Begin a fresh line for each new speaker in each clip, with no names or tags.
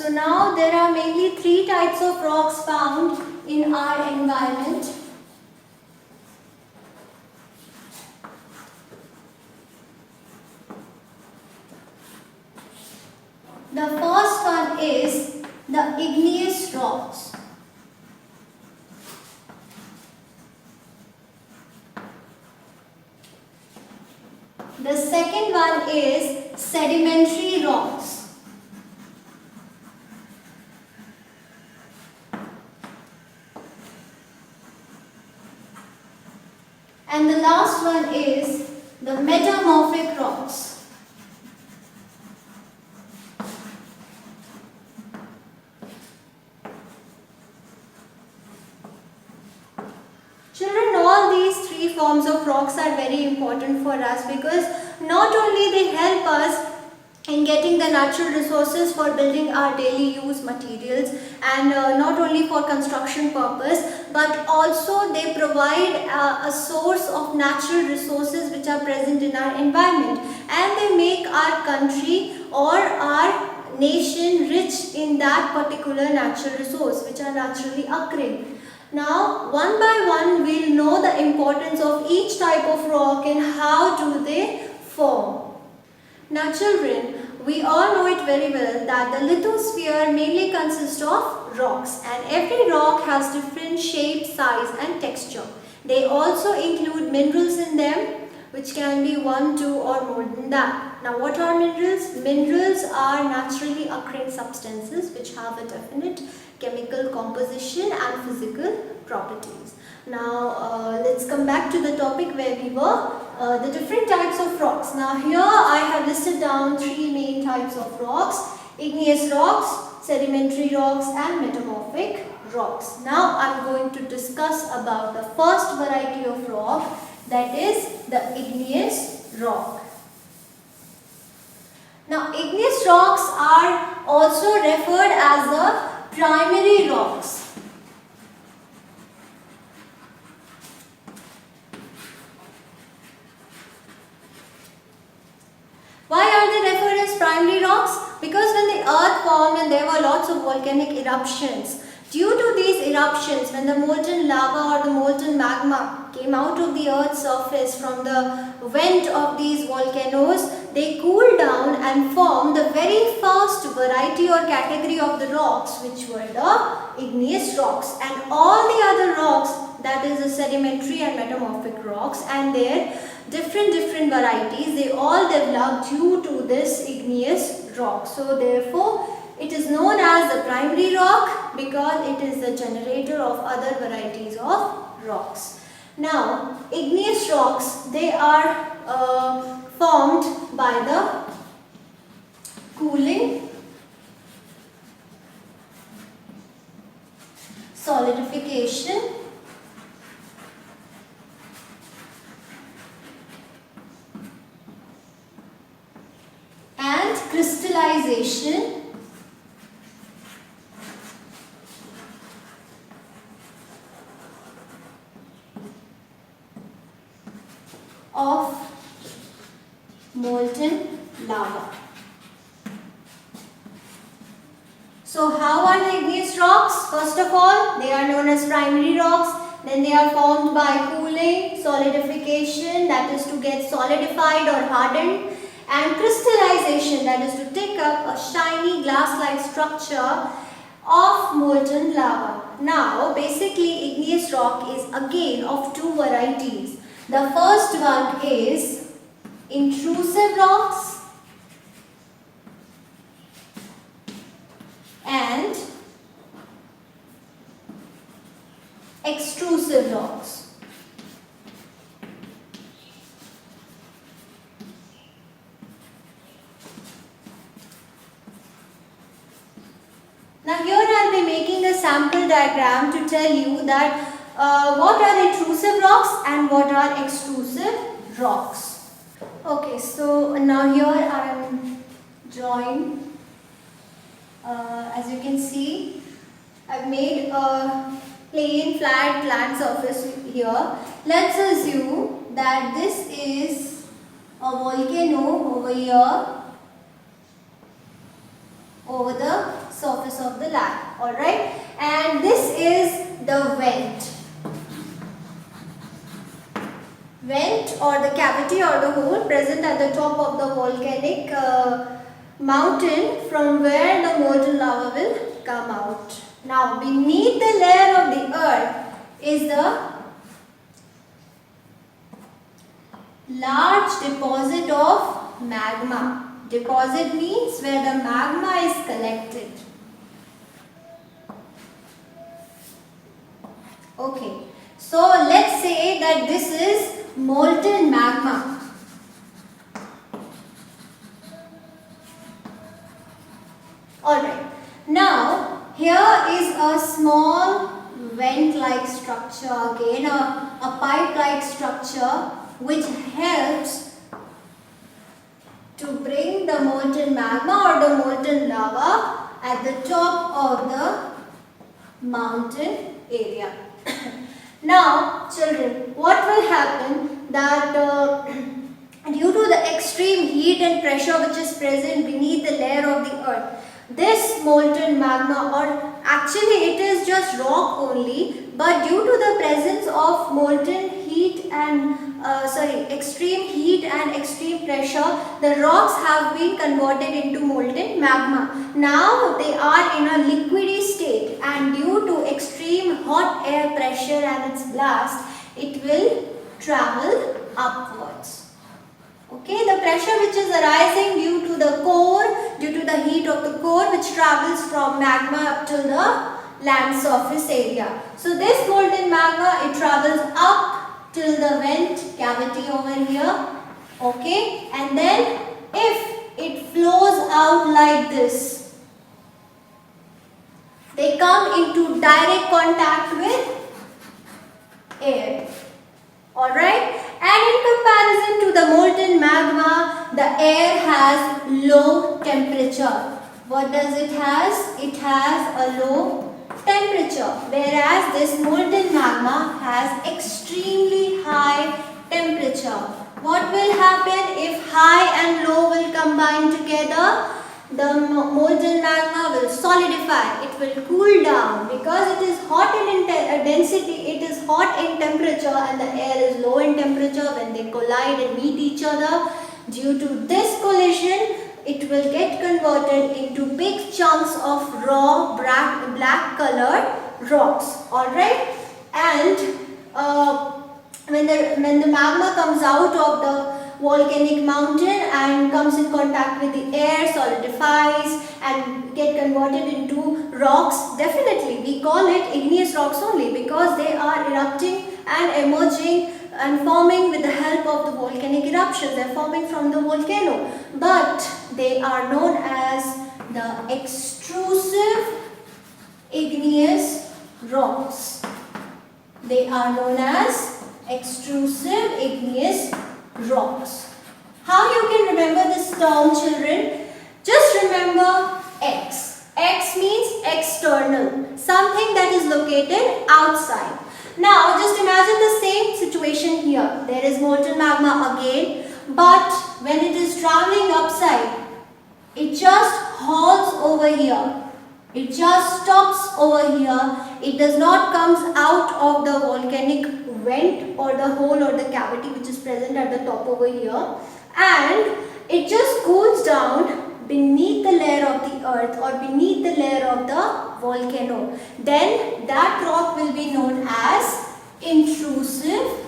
So now there are mainly three types of rocks found in our environment. The first one is the igneous rocks. The second one is sedimentary rocks. And the last one is the metamorphic rocks. Children, all these three forms of rocks are very important for us because not only they help us in getting the natural resources for building our daily use materials and not only for construction purpose, but also they provide a source of natural resources which are present in our environment, and they make our country or our nation rich in that particular natural resource which are naturally occurring. Now, one by one, we'll know the importance of each type of rock and how do they form. Now children, we all know it very well that the lithosphere mainly consists of rocks, and every rock has different shape, size and texture. They also include minerals in them, which can be 1, 2 or more than that. Now what are minerals? Minerals are naturally occurring substances which have a definite chemical composition and physical properties. Now let's come back to the topic where we were, the different types of rocks. Now here I have listed down three main types of rocks: igneous rocks, sedimentary rocks and metamorphic rocks. Now I am going to discuss about the first variety of rock, that is the igneous rock. Now igneous rocks are also referred as the primary rocks. Why are they referred as primary rocks? Because when the earth formed and there were lots of volcanic eruptions, due to these eruptions, when the molten lava or the molten magma came out of the earth's surface from the vent of these volcanoes, they cooled down and formed the very first variety or category of the rocks, which were the igneous rocks. And all the other rocks, that is the sedimentary and metamorphic rocks and their different varieties, they all developed due to this igneous rock. So therefore it is known as the primary rock because it is the generator of other varieties of rocks. Now igneous rocks, they are formed by the cooling, solidification and crystallization of molten lava. So how are the igneous rocks? First of all, they are known as primary rocks. Then they are formed by cooling, solidification, that is to get solidified or hardened, and crystallization, that is to take up a shiny glass-like structure of molten lava. Now basically igneous rock is again of two varieties. The first one is intrusive rocks and extrusive rocks. Now here I will be making a sample diagram to tell you that what are intrusive rocks and what are extrusive rocks. Okay, so now here I am drawing, as you can see, I have made a plain flat land surface here. Let's assume that this is a volcano over here, over the surface surface of the land. Alright, and this is the vent. Vent or the cavity or the hole present at the top of the volcanic mountain from where the molten lava will come out. Now beneath the layer of the earth is the large deposit of magma. Deposit means where the magma is collected. Okay, so let's say that this is molten magma. Alright, now here is a small vent-like structure, again a pipe-like structure which helps to bring the molten magma or the molten lava at the top of the mountain area. Now children, what will happen that due to the extreme heat and pressure which is present beneath the layer of the earth, this molten magma, or actually it is just rock only, but due to the presence of molten heat and extreme heat and extreme pressure, the rocks have been converted into molten magma. Now they are in a liquidy state, and due to extreme hot air pressure and its blast, it will travel upwards. Okay, the pressure which is arising due to the core, due to the heat of the core which travels from magma up to the land surface area. So this molten magma, it travels up till the vent cavity over here. Okay, and then if it flows out like this, they come into direct contact with air. Alright, and in comparison to the molten magma, the air has low temperature. What does it has? It has a low temperature, whereas this molten magma has extremely high temperature. What will happen if high and low will combine together? The molten magma will solidify, it will cool down because it is hot in density, it is hot in temperature and the air is low in temperature. When they collide and meet each other, due to this collision, it will get converted into big chunks of raw black colored rocks. Alright, and when the magma comes out of the volcanic mountain and comes in contact with the air, solidifies and get converted into rocks, definitely we call it igneous rocks only because they are erupting and emerging and forming with the help of the volcanic eruptions. They are forming from the volcano, but they are known as the extrusive igneous rocks. They are known as extrusive igneous rocks. How you can remember this term, children? Just remember X. X means external, something that is located outside. Now just imagine the same situation here. There is molten magma again, but when it is traveling upside, it just halts over here. It just stops over here. It does not comes out of the volcanic vent or the hole or the cavity which is present at the top over here, and it just cools down beneath the layer of the earth or beneath the layer of the volcano. Then that rock will be known as intrusive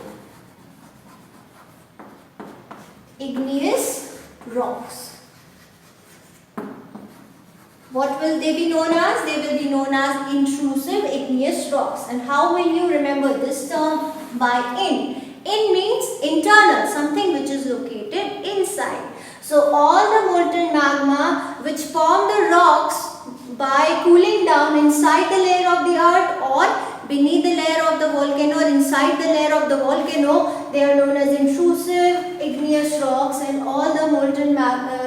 igneous rocks. What will they be known as? They will be known as intrusive igneous rocks. And how will you remember this term? By in. In means internal, something which is located inside. So all the molten magma which form the rocks by cooling down inside the layer of the earth or beneath the layer of the volcano or inside the layer of the volcano, they are known as intrusive igneous rocks, and all the molten magma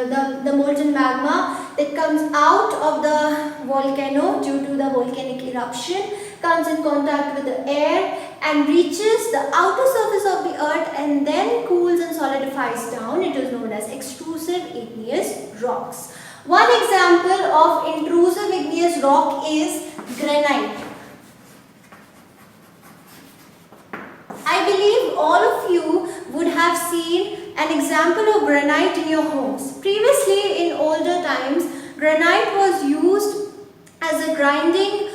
that comes out of the volcano due to the volcanic eruption comes in contact with the air and reaches the outer surface of the earth and then cools and solidifies down. It is known as extrusive igneous rocks. One example of intrusive igneous rock is granite. I believe all of you would have seen an example of granite in your homes. Previously, in older times, granite was used as a grinding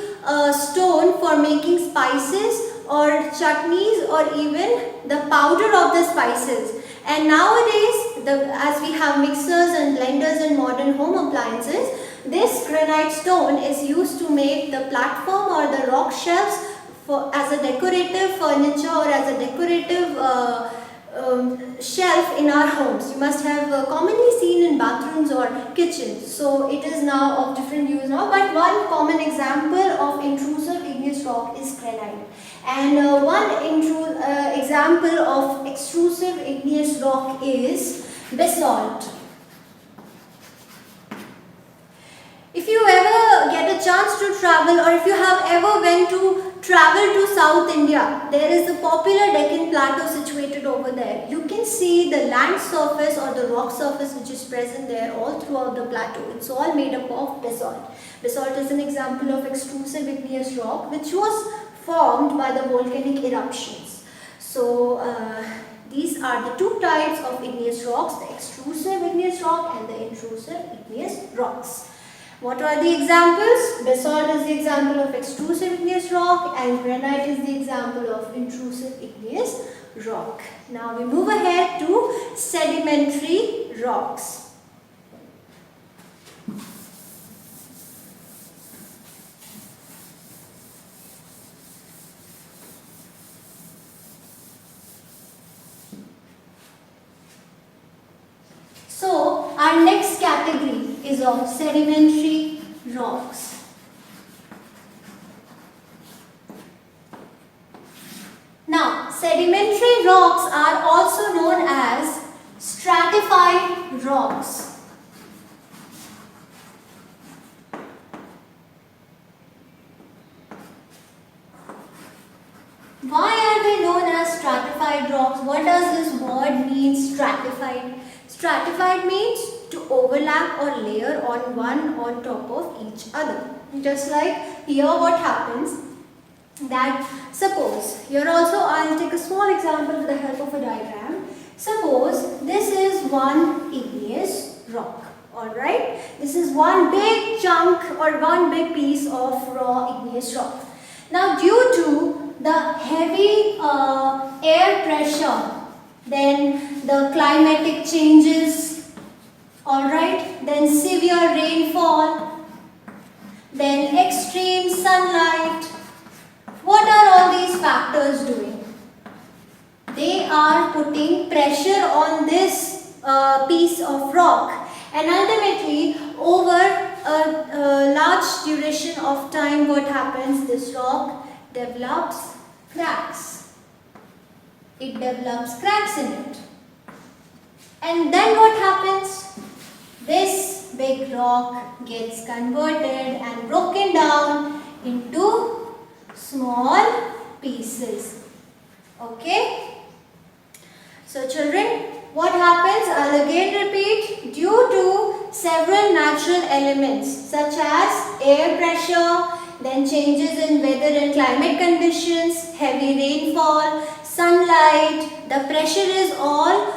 stone for making spices or chutneys or even the powder of the spices. And nowadays, as we have mixers and blenders and modern home appliances, this granite stone is used to make the platform or the rock shelves as a decorative furniture or as a decorative shelf in our homes. You must have commonly seen in bathrooms or kitchens. So it is now of different use now. But one common example of intrusive igneous rock is granite. And one example of extrusive igneous rock is basalt. If you ever get a chance to travel, or if you have ever went to travel to South India, there is a popular Deccan Plateau situated over there. You can see the land surface or the rock surface which is present there all throughout the plateau. It's all made up of basalt. Basalt is an example of extrusive igneous rock which was formed by the volcanic eruptions. So these are the two types of igneous rocks, the extrusive igneous rock and the intrusive igneous rocks. What are the examples? Basalt is the example of extrusive igneous rock and granite is the example of intrusive igneous rock. Now we move ahead to sedimentary rocks. So our next category is of sedimentary rocks. Now, sedimentary rocks are also known as stratified rocks. Why are they known as stratified rocks? What does this word mean, stratified? Stratified means to overlap or layer on one on top of each other. Just like here what happens, that suppose, here also I'll take a small example with the help of a diagram. Suppose this is one igneous rock, alright. This is one big chunk or one big piece of raw igneous rock. Now due to the heavy air pressure, then the climatic changes, alright, then severe rainfall, then extreme sunlight. What are all these factors doing? They are putting pressure on this piece of rock, and ultimately over a large duration of time what happens? This rock develops cracks. It develops cracks in it. And then what happens? This big rock gets converted and broken down into small pieces. Okay? So children, what happens? I'll again repeat. Due to several natural elements such as air pressure, then changes in weather and climate conditions, heavy rainfall, sunlight, the pressure is all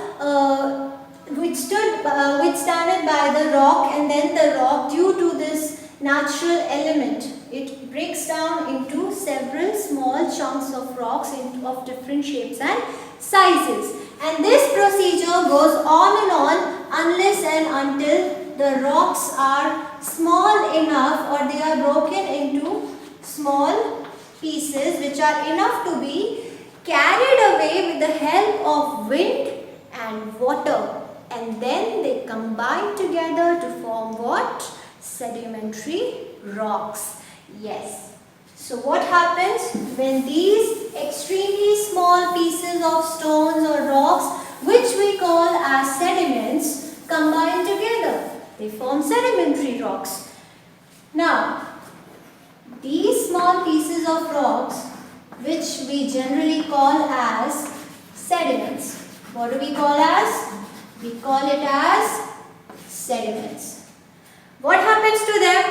withstood by the rock, and then the rock, due to this natural element, it breaks down into several small chunks of rocks of different shapes and sizes. And this procedure goes on and on unless and until the rocks are small enough or they are broken into small pieces which are enough to be carried away with the help of wind and water, and then they combine together to form what? Sedimentary rocks. Yes. So what happens when these extremely small pieces of stones or rocks, which we call as sediments, combine together? They form sedimentary rocks. Now, these small pieces of rocks, which we generally call as sediments. What do we call as? We call it as sediments. What happens to them?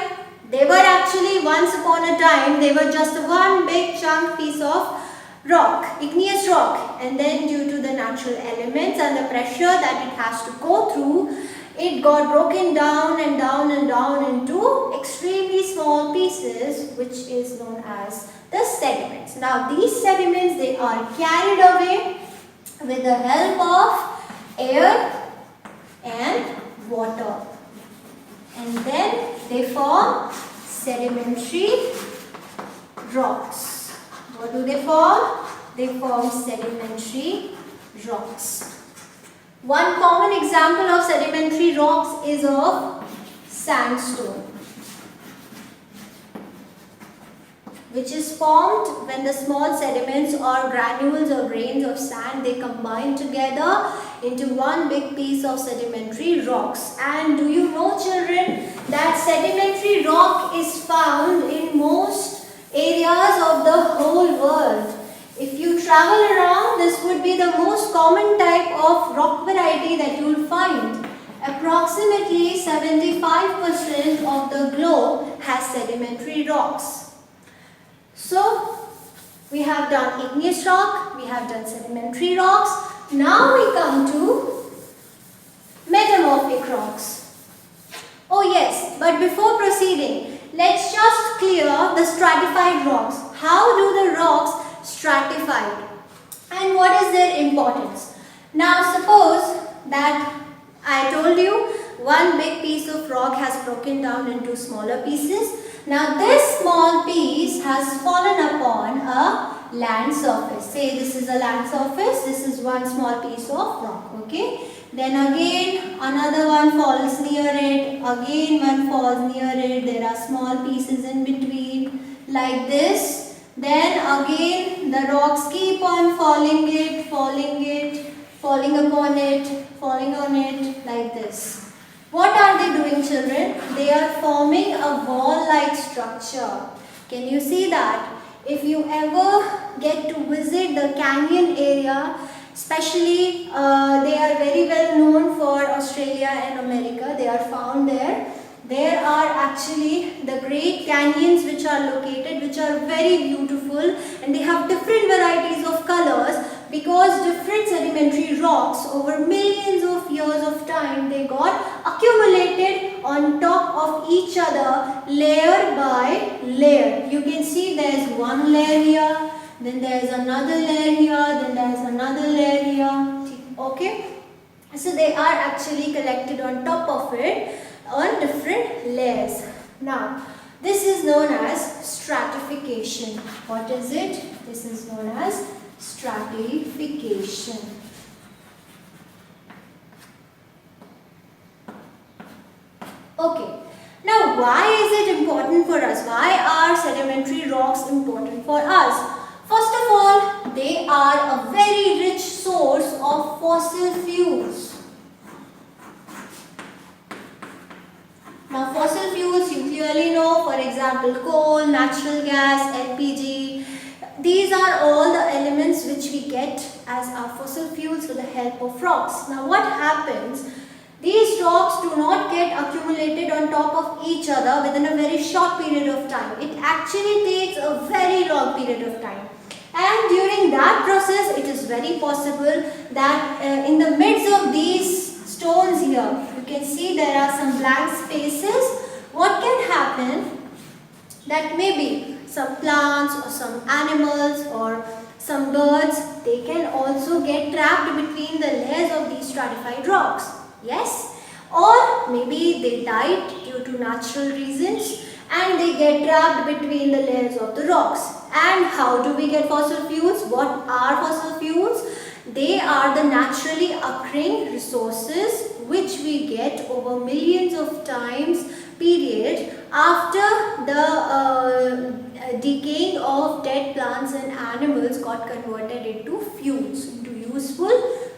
They were actually once upon a time, they were just one big chunk piece of rock, igneous rock, and then due to the natural elements and the pressure that it has to go through, it got broken down and down and down into extremely small pieces, which is known as the sediments. Now these sediments, they are carried away with the help of air and water, and then they form sedimentary rocks. What do they form? They form sedimentary rocks. One common example of sedimentary rocks is of sandstone, which is formed when the small sediments or granules or grains of sand, they combine together into one big piece of sedimentary rocks. And do you know, children, that sedimentary rock is found in most areas of the whole world. If you travel around, this would be the most common type of rock variety that you will find. Approximately 75% of the globe has sedimentary rocks. So, we have done igneous rock, we have done sedimentary rocks. Now we come to metamorphic rocks. Oh yes, but before proceeding, let's just clear the stratified rocks. How do the rocks stratified and what is their importance? Now suppose that I told you one big piece of rock has broken down into smaller pieces. Now this small piece has fallen upon a land surface. Say this is a land surface, this is one small piece of rock, okay? Then again another one falls near it, again one falls near it, there are small pieces in between like this. Then again the rocks keep on falling upon it, falling on it like this. What are they doing, children? They are forming a wall-like structure. Can you see that? If you ever get to visit the canyon area, especially they are very well known for Australia and America, they are found there. There are actually the great canyons which are located, which are very beautiful, and they have different varieties of colors because different sedimentary rocks over millions of years of time, they got accumulated on top of each other layer by layer. You can see there is one layer here, then there is another layer here, then there is another layer here. Okay? So they are actually collected on top of it on different layers. Now, this is known as stratification. What is it? This is known as stratification. Okay. Now, why is it important for us? Why are sedimentary rocks important for us? First of all, they are a very rich source of fossil fuels. Now fossil fuels you clearly know, for example coal, natural gas, LPG. These are all the elements which we get as our fossil fuels with the help of rocks. Now what happens? These rocks do not get accumulated on top of each other within a very short period of time. It actually takes a very long period of time. And during that process, it is very possible that in the midst of these stones here, you can see there are some blank spaces. What can happen? That maybe some plants or some animals or some birds, they can also get trapped between the layers of these stratified rocks. Yes? Or maybe they died due to natural reasons and they get trapped between the layers of the rocks. And how do we get fossil fuels? What are fossil fuels? They are the naturally occurring resources which we get over millions of times period after the decaying of dead plants and animals got converted into fuels, into useful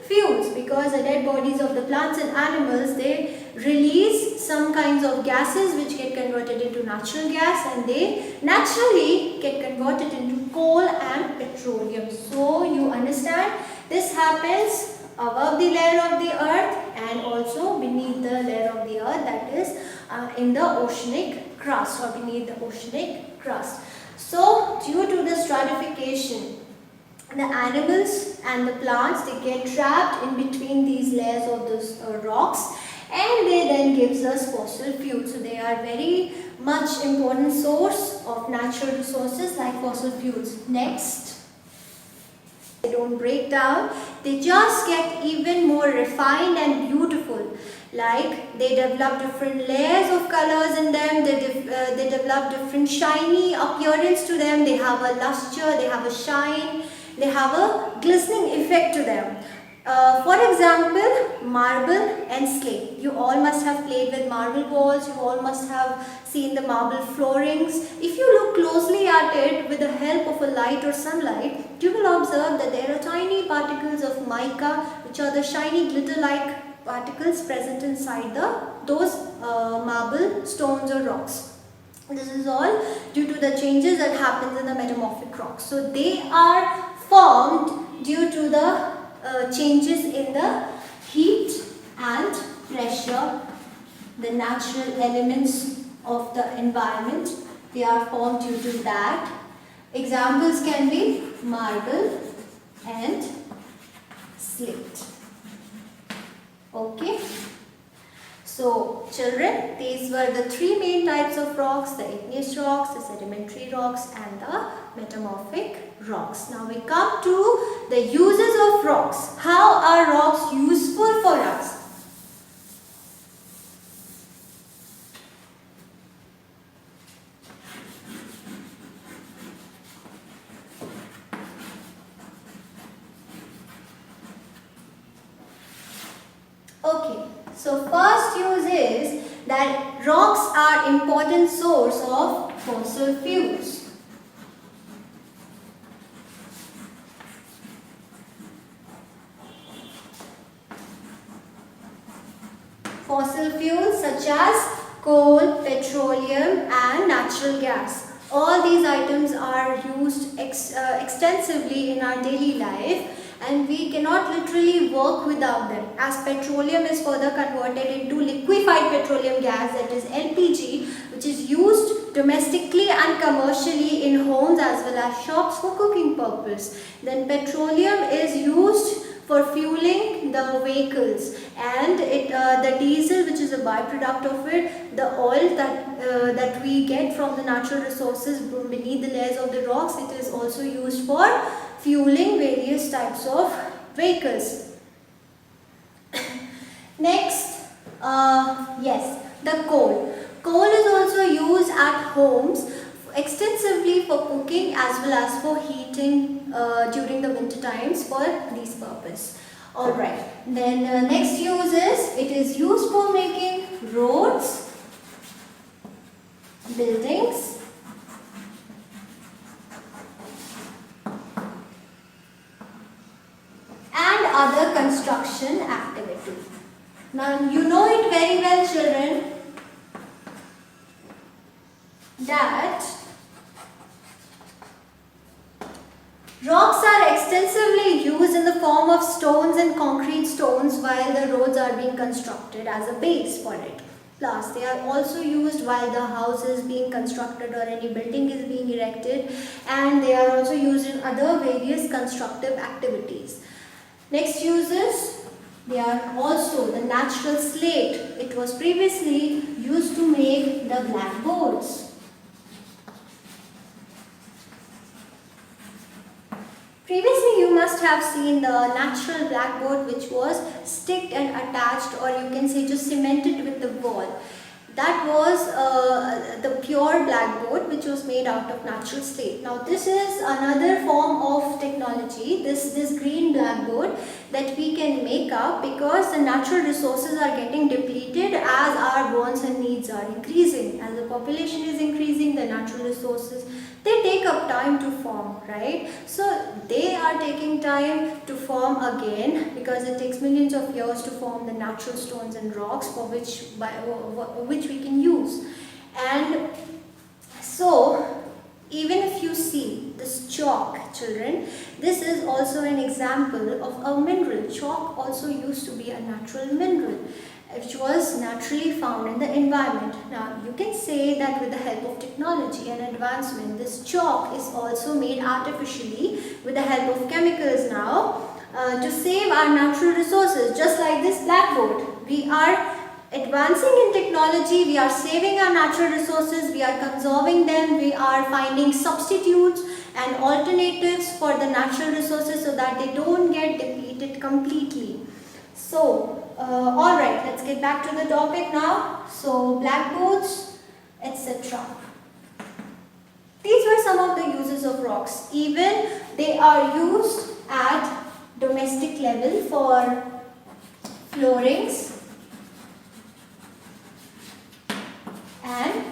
fuels, because the dead bodies of the plants and animals, they release some kinds of gases which get converted into natural gas and they naturally get converted into coal and petroleum. So you understand, this happens above the layer of the earth and also beneath the layer of the earth, that is in the oceanic crust or beneath the oceanic crust. So due to the stratification, the animals and the plants, they get trapped in between these layers of those rocks, and they then gives us fossil fuels. So they are very much important source of natural resources like fossil fuels. Next, they don't break down, they just get even more refined and beautiful. Like they develop different layers of colors in them, they develop different shiny appearance to them, they have a luster, they have a shine, they have a glistening effect to them. For example, marble and slate. You all must have played with marble balls, you all must have seen the marble floorings. If you look closely at it with the help of a light or sunlight, you will observe that there are tiny particles of mica, which are the shiny glitter-like particles present inside those marble stones or rocks. This is all due to the changes that happens in the metamorphic rocks. So they are formed due to the changes in the heat and pressure, the natural elements of the environment. They are formed due to that. Examples can be marble and slate. Okay. So children, these were the three main types of rocks: the igneous rocks, the sedimentary rocks, and the metamorphic rocks. Now we come to the uses of rocks. How are rocks useful for us? Okay, so first use is that rocks are important source of fossil fuels. Fossil fuels such as coal, petroleum and natural gas. All these items are used extensively in our daily life, and we cannot literally work without them, as petroleum is further converted into liquefied petroleum gas, that is LPG, which is used domestically and commercially in homes as well as shops for cooking purpose. Then petroleum is used for fueling the vehicles, and the diesel, which is a byproduct of it, the oil that we get from the natural resources beneath the layers of the rocks, it is also used for fueling various types of vehicles. Next, yes, the coal. Coal is also used at homes extensively for cooking as well as for heating during the winter times for this purpose. Alright, then next use is, it is used for making roads, buildings, and other construction activity. Now you know it very well, children, that rocks are extensively used in the form of stones and concrete stones while the roads are being constructed as a base for it. Plus, they are also used while the house is being constructed or any building is being erected, and they are also used in other various constructive activities. Next uses, they are also the natural slate. It was previously used to make the blackboards. Previously, you must have seen the natural blackboard, which was sticked and attached, or you can say just cemented with the wall. That was the pure blackboard, which was made out of natural slate. Now this is another form of technology, this green blackboard, that we can make up because the natural resources are getting depleted as our wants and needs are increasing. As the population is increasing, the natural resources, they take up time to form, right? So they are taking time to form again because it takes millions of years to form the natural stones and rocks for which we can use. And so even if you see this chalk, children, this is also an example of a mineral. Chalk also used to be a natural mineral. which was naturally found in the environment. Now you can say that with the help of technology and advancement, this chalk is also made artificially with the help of chemicals now to save our natural resources, just like this blackboard. We are advancing in technology, we are saving our natural resources, we are conserving them, we are finding substitutes and alternatives for the natural resources so that they don't get depleted completely. So, alright, let's get back to the topic now. So, blackboards, etc. These were some of the uses of rocks. Even they are used at domestic level for floorings and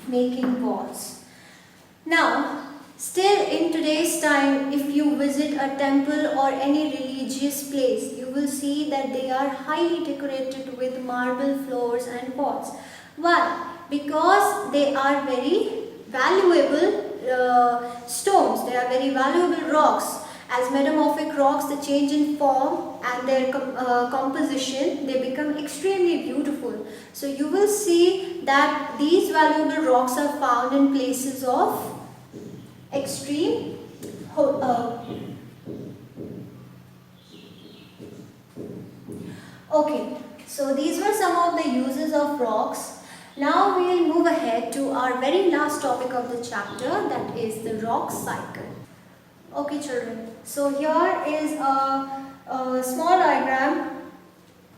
making walls. Now, still in today's time, if you visit a temple or any religious place, you will see that they are highly decorated with marble floors and pots. Why? Because they are very valuable stones, they are very valuable rocks. As metamorphic rocks, they change in form and their composition, they become extremely beautiful. So you will see that these valuable rocks are found in places of extreme okay, so these were some of the uses of rocks. Now we will move ahead to our very last topic of the chapter, that is the rock cycle. Okay children, so here is a small diagram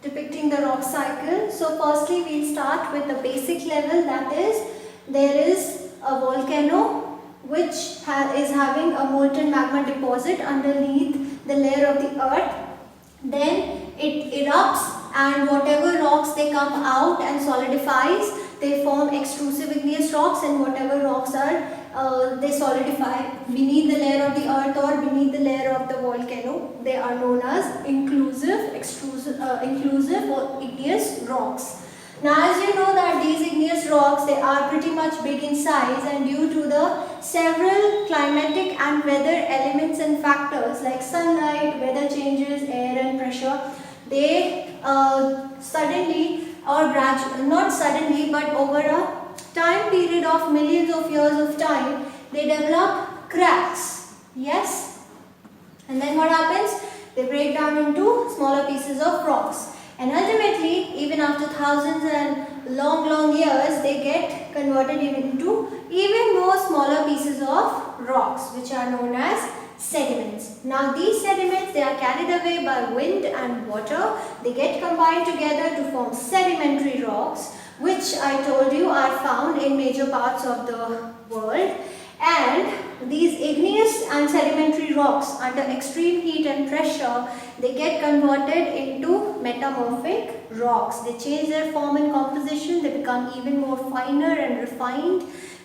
depicting the rock cycle. So firstly we will start with the basic level, that is there is a volcano which is having a molten magma deposit underneath the layer of the earth. Then it erupts and whatever rocks they come out and solidifies, they form extrusive igneous rocks, and whatever rocks are they solidify beneath the layer of the earth or beneath the layer of the volcano. They are known as inclusive or igneous rocks. Now as you know that these igneous rocks, they are pretty much big in size, and due to the several climatic and weather elements and factors like sunlight, weather changes, air and pressure, they suddenly or gradually, not suddenly but over a time period of millions of years of time, they develop cracks. Yes? And then what happens? They break down into smaller pieces of rocks. And ultimately, even after thousands and long years, they get converted into even more smaller pieces of rocks, which are known as sediments. Now these sediments, they are carried away by wind and water. They get combined together to form sedimentary rocks, which I told you are found in major parts of the world. And these igneous and sedimentary rocks under extreme heat and pressure, they get converted into metamorphic rocks. They change their form and composition, they become even more finer and refined,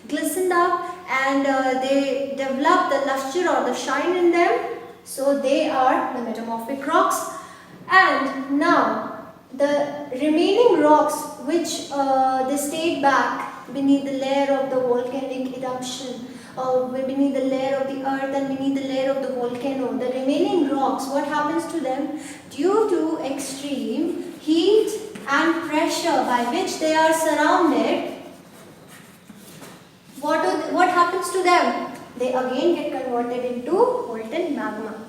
glistened up, and they develop the luster or the shine in them. So they are the metamorphic rocks. And now the remaining rocks which they stayed back beneath the layer of the volcanic eruption, beneath the layer of the earth and beneath the layer of the volcano, the remaining rocks, what happens to them? Due to extreme heat and pressure by which they are surrounded, what happens to them? They again get converted into molten magma.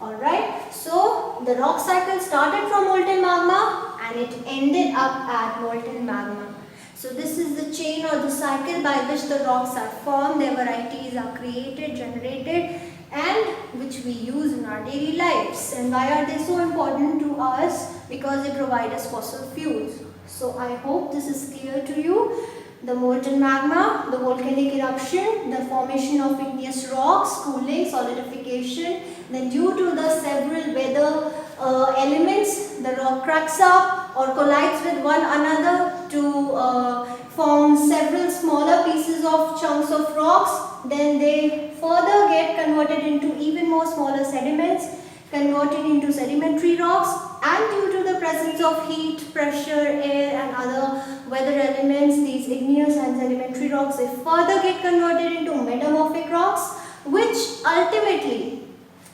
Alright, so the rock cycle started from molten magma and it ended up at molten magma. So this is the chain or the cycle by which the rocks are formed, their varieties are created, generated, and which we use in our daily lives. And why are they so important to us? Because they provide us fossil fuels. So I hope this is clear to you. The molten magma, the volcanic eruption, the formation of igneous rocks, cooling, solidification. Then due to the several weather elements, the rock cracks up or collides with one another to form several smaller pieces of chunks of rocks. Then they further get converted into even more smaller sediments, converted into sedimentary rocks, and due to the presence of heat, pressure, air and other weather elements, these igneous and sedimentary rocks, they further get converted into metamorphic rocks, which ultimately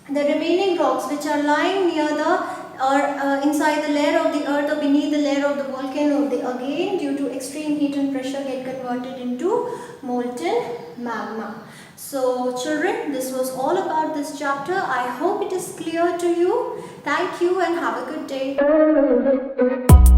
the remaining rocks which are lying near the or inside the layer of the earth or beneath the layer of the volcano, they again due to extreme heat and pressure get converted into molten magma. So children, this was all about this chapter. I hope it is clear to you. Thank you and have a good day.